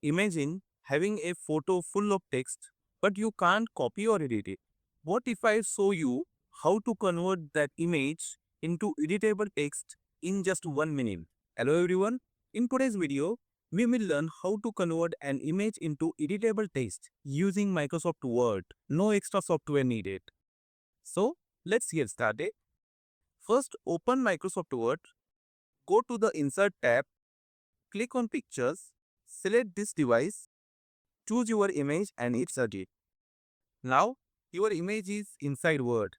Imagine having a photo full of text, but you can't copy or edit it. What if I show you how to convert that image into editable text in just 1 minute? Hello everyone, in today's video, we will learn how to convert an image into editable text using Microsoft Word. No extra software needed. So, let's get started. First, open Microsoft Word, go to the Insert tab, click on Pictures, select this device, choose your image and insert it. Now, your image is inside Word.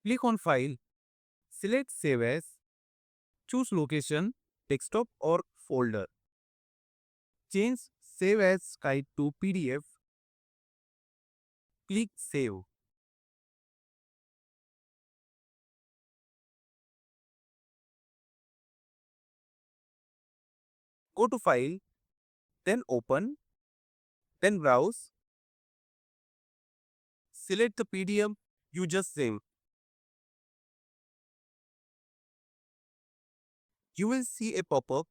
Click on File, select Save As, choose location, desktop or folder. Change Save As type to PDF, click Save. Go to File, then Open, then Browse, select the PDF you just saved. You will see a pop-up.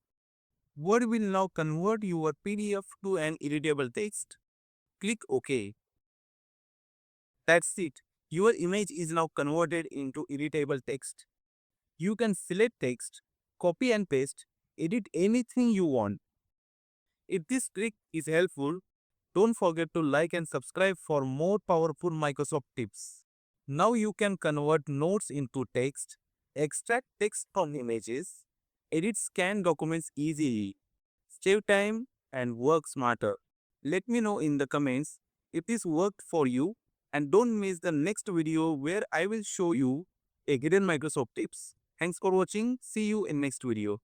Word will now convert your PDF to an editable text. Click OK. That's it. Your image is now converted into editable text. You can select text, copy and paste, edit anything you want. If this trick is helpful, don't forget to like and subscribe for more powerful Microsoft tips. Now you can convert notes into text, extract text from images, edit scanned documents easily, save time and work smarter. Let me know in the comments if this worked for you and don't miss the next video where I will show you a hidden Microsoft tips. Thanks for watching. See you in next video.